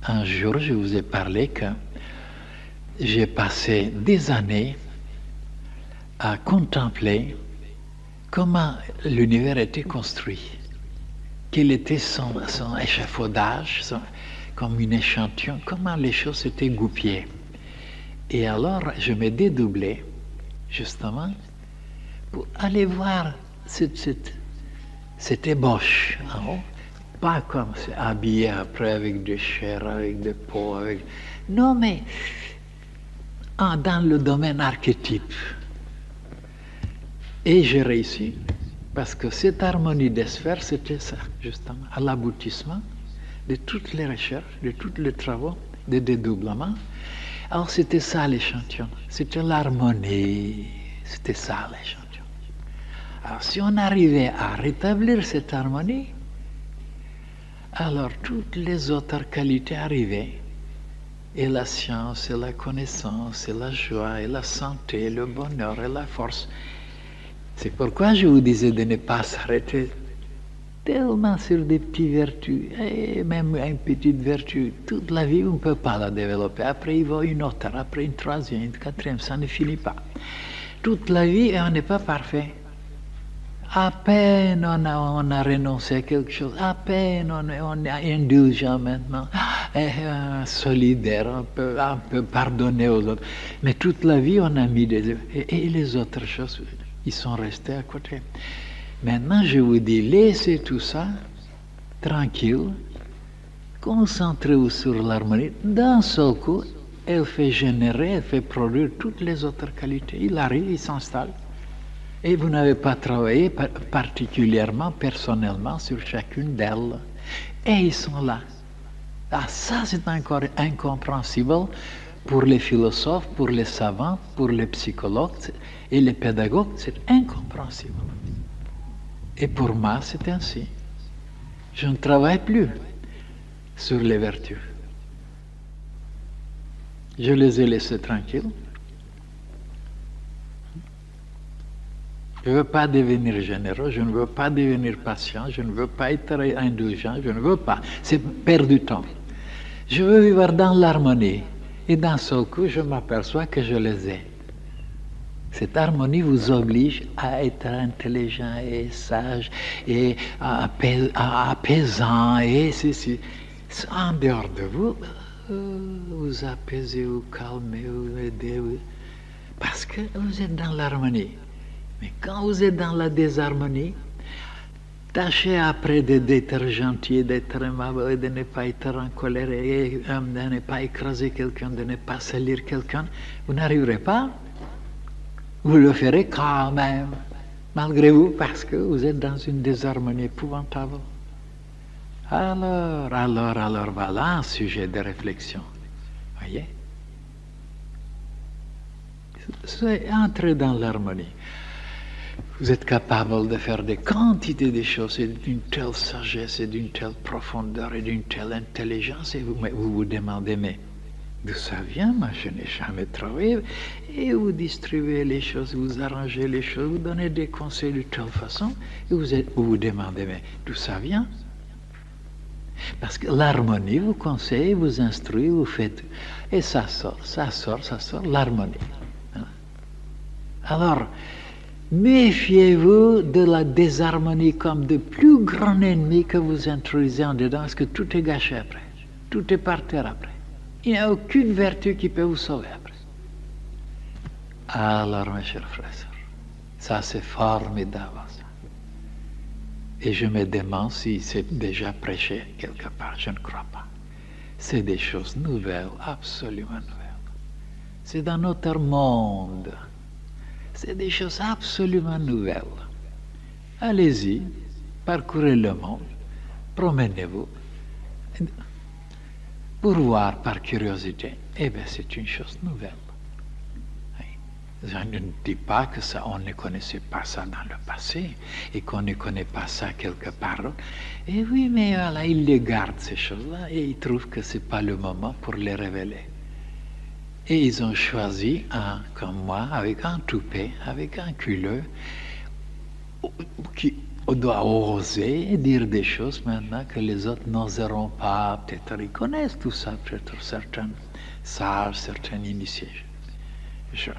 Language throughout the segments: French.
un jour, je vous ai parlé que j'ai passé des années à contempler comment l'univers était construit, quel était son échafaudage, comme un échantillon, comment les choses s'étaient goupillées. Et alors, je me dédoublais, justement, pour aller voir cette ébauche en haut. Pas comme c'est habillé après avec des chairs, avec des peaux, avec... Non, mais dans le domaine archétype. Et j'ai réussi, parce que cette harmonie des sphères, c'était ça, justement, à l'aboutissement de toutes les recherches, de tous les travaux de dédoublement. Alors c'était ça l'échantillon, c'était l'harmonie, c'était ça l'échantillon. Alors si on arrivait à rétablir cette harmonie, alors toutes les autres qualités arrivaient, et la science, et la connaissance, et la joie, et la santé, et le bonheur, et la force. C'est pourquoi je vous disais de ne pas s'arrêter tellement sur des petites vertus, et même une petite vertu, toute la vie on ne peut pas la développer. Après il va une autre, après une troisième, une quatrième, ça ne finit pas. Toute la vie, on n'est pas parfait. À peine on a renoncé à quelque chose, à peine on est indulgent maintenant, solidaire, on peut pardonner aux autres. Mais toute la vie, on a mis des... Et les autres choses, ils sont restés à côté. Maintenant, je vous dis, laissez tout ça tranquille, concentrez-vous sur l'harmonie. D'un seul coup, elle fait générer, elle fait produire toutes les autres qualités. Il arrive, il s'installe. Et vous n'avez pas travaillé particulièrement, personnellement, sur chacune d'elles. Et ils sont là. Ah, ça, c'est encore incompréhensible pour les philosophes, pour les savants, pour les psychologues et les pédagogues. C'est incompréhensible. Et pour moi, c'est ainsi. Je ne travaille plus sur les vertus. Je les ai laissées tranquilles. Je ne veux pas devenir généreux, je ne veux pas devenir patient, je ne veux pas être indulgent, je ne veux pas. C'est perdre du temps. Je veux vivre dans l'harmonie. Et d'un seul coup, je m'aperçois que je les ai. Cette harmonie vous oblige à être intelligent et sage et apaisant et ceci. En dehors de vous, vous apaisez, vous calmez, vous aidez, parce que vous êtes dans l'harmonie. Mais quand vous êtes dans la désharmonie, tâchez après d'être gentil, d'être aimable, de ne pas être en colère, et de ne pas écraser quelqu'un, de ne pas salir quelqu'un. Vous n'arriverez pas. Vous le ferez quand même, malgré vous, parce que vous êtes dans une désharmonie épouvantable. Alors, voilà un sujet de réflexion. Voyez? Entrez dans l'harmonie. Vous êtes capable de faire des quantités de choses et d'une telle sagesse et d'une telle profondeur et d'une telle intelligence, et vous vous demandez, mais d'où ça vient? Moi, je n'ai jamais travaillé. Et vous distribuez les choses, vous arrangez les choses, vous donnez des conseils de telle façon, et vous vous demandez, mais d'où ça vient? Parce que l'harmonie vous conseille, vous instruit, vous faites, et ça sort, l'harmonie. Alors, méfiez-vous de la désharmonie comme de plus grand ennemi que vous introduisez en dedans, parce que tout est gâché après, tout est par terre après. Il n'y a aucune vertu qui peut vous sauver après. Alors, mes chers frères, ça c'est formidable. Ça. Et je me demande si c'est déjà prêché quelque part, je ne crois pas. C'est des choses nouvelles, absolument nouvelles. C'est dans notre monde. C'est des choses absolument nouvelles. Allez-y, parcourez le monde, promenez-vous, pour voir par curiosité. Eh bien, c'est une chose nouvelle. Je ne dis pas que ça, on ne connaissait pas ça dans le passé et qu'on ne connaît pas ça quelque part. Et oui, mais voilà, ils les gardent, ces choses-là, et ils trouvent que ce n'est pas le moment pour les révéler. Et ils ont choisi, comme moi, avec un toupet, avec un culot, on doit oser dire des choses maintenant que les autres n'oseront pas. Peut-être ils connaissent tout ça, peut-être certains sages, certains initiés. Je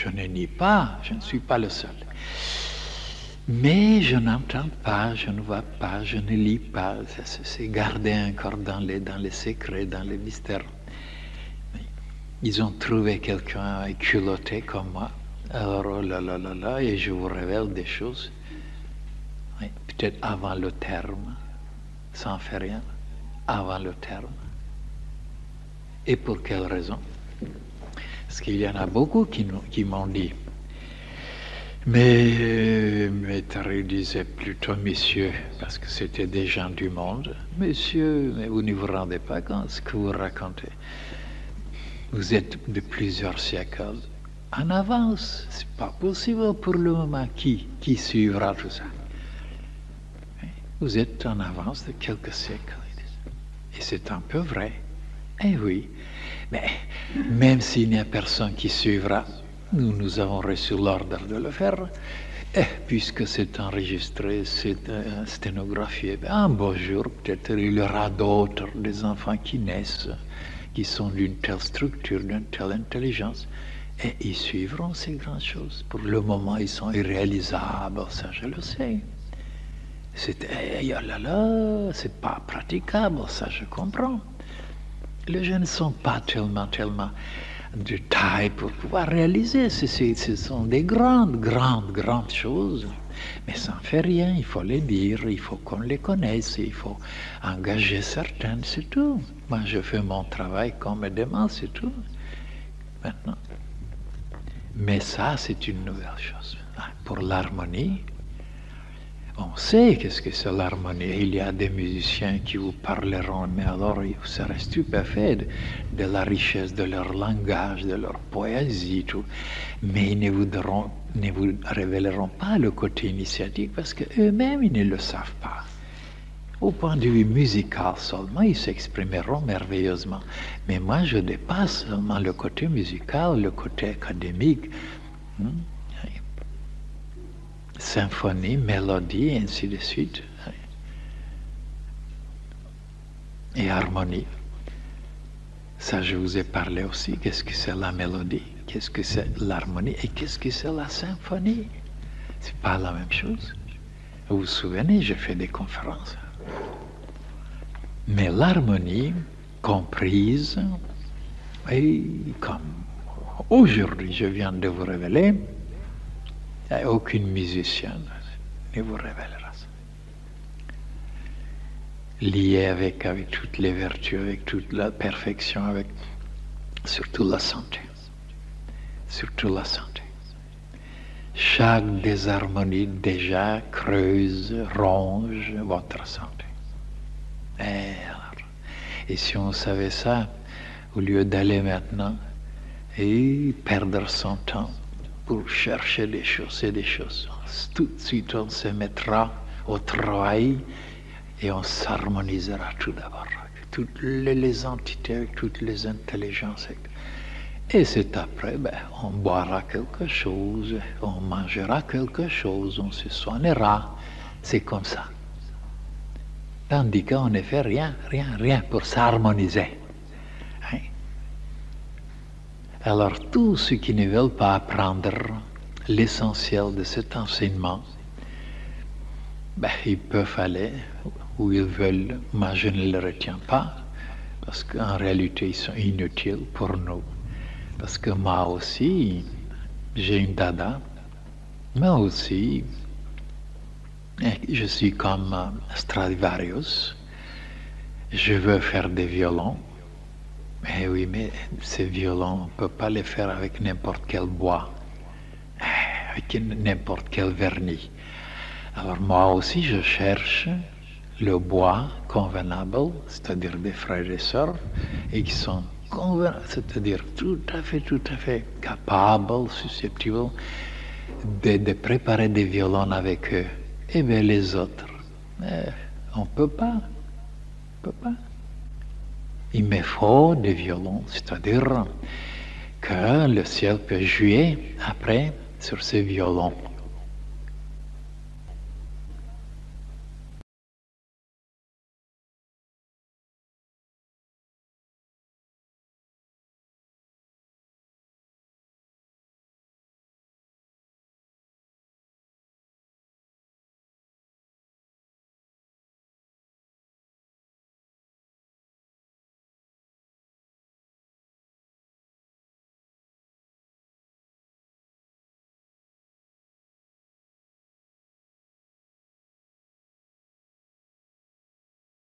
ne nie pas, je ne suis pas le seul. Mais je n'entends pas, je ne vois pas, je ne lis pas. C'est gardé encore dans les secrets, dans les mystères. Ils ont trouvé quelqu'un culotté comme moi. Alors, oh là là là là, et je vous révèle des choses. Oui, peut-être avant le terme, ça n'en fait rien, avant le terme. Et pour quelle raison? Parce qu'il y en a beaucoup qui m'ont dit, mais Maître disait plutôt messieurs, parce que c'était des gens du monde, messieurs, mais vous ne vous rendez pas compte de ce que vous racontez. Vous êtes de plusieurs siècles en avance, c'est pas possible pour le moment. Qui suivra tout ça? Vous êtes en avance de quelques siècles. Et c'est un peu vrai. Eh oui, mais même s'il n'y a personne qui suivra, nous avons reçu l'ordre de le faire. Et puisque c'est enregistré, c'est sténographié, un beau jour, peut-être il y aura d'autres, des enfants qui naissent, qui sont d'une telle structure, d'une telle intelligence, et ils suivront ces grandes choses. Pour le moment, ils sont irréalisables, ça je le sais. C'est c'est pas praticable, ça je comprends. Les jeunes ne sont pas tellement de taille pour pouvoir réaliser. Ce sont des grandes choses. Mais ça ne fait rien, il faut les dire, il faut qu'on les connaisse, il faut engager certains, c'est tout. Moi, je fais mon travail qu'on me demande, c'est tout. Maintenant. Mais ça, c'est une nouvelle chose. Pour l'harmonie, on sait qu'est-ce que c'est l'harmonie. Il y a des musiciens qui vous parleront, mais alors vous serez stupéfait de la richesse de leur langage, de leur poésie, tout. Mais ils ne vous révéleront pas le côté initiatique parce qu'eux-mêmes, ils ne le savent pas. Au point de vue musical seulement, ils s'exprimeront merveilleusement. Mais moi, je dépasse seulement le côté musical, le côté académique. Symphonie, mélodie, et ainsi de suite. Et harmonie. Ça, je vous ai parlé aussi. Qu'est-ce que c'est la mélodie? Qu'est-ce que c'est l'harmonie? Et qu'est-ce que c'est la symphonie? C'est pas la même chose. Vous vous souvenez, j'ai fait des conférences. Mais l'harmonie comprise, et comme aujourd'hui je viens de vous révéler, aucune musicienne ne vous révélera ça. Lié avec toutes les vertus, avec toute la perfection, avec surtout la santé. Surtout la santé. Chaque désharmonie déjà creuse, ronge votre santé. Et si on savait ça, au lieu d'aller maintenant et perdre son temps pour chercher des choses et des choses, tout de suite on se mettra au travail et on s'harmonisera tout d'abord avec toutes les entités, avec toutes les intelligences. Et c'est après, on boira quelque chose, on mangera quelque chose, on se soignera. C'est comme ça. Tandis qu'on ne fait rien pour s'harmoniser. Hein? Alors, tous ceux qui ne veulent pas apprendre l'essentiel de cet enseignement, ils peuvent aller où ils veulent. Moi, je ne les retiens pas, parce qu'en réalité, ils sont inutiles pour nous. Parce que moi aussi, j'ai une dada. Moi aussi, je suis comme Stradivarius. Je veux faire des violons. Mais oui, mais ces violons, on ne peut pas les faire avec n'importe quel bois, avec n'importe quel vernis. Alors moi aussi, je cherche le bois convenable, c'est-à-dire des frères et sœurs, et qui sont convenables, c'est-à-dire tout à fait capables, susceptibles de préparer des violons avec eux. Et bien les autres, on ne peut pas. Il me faut des violons, c'est-à-dire que le ciel peut jouer après sur ces violons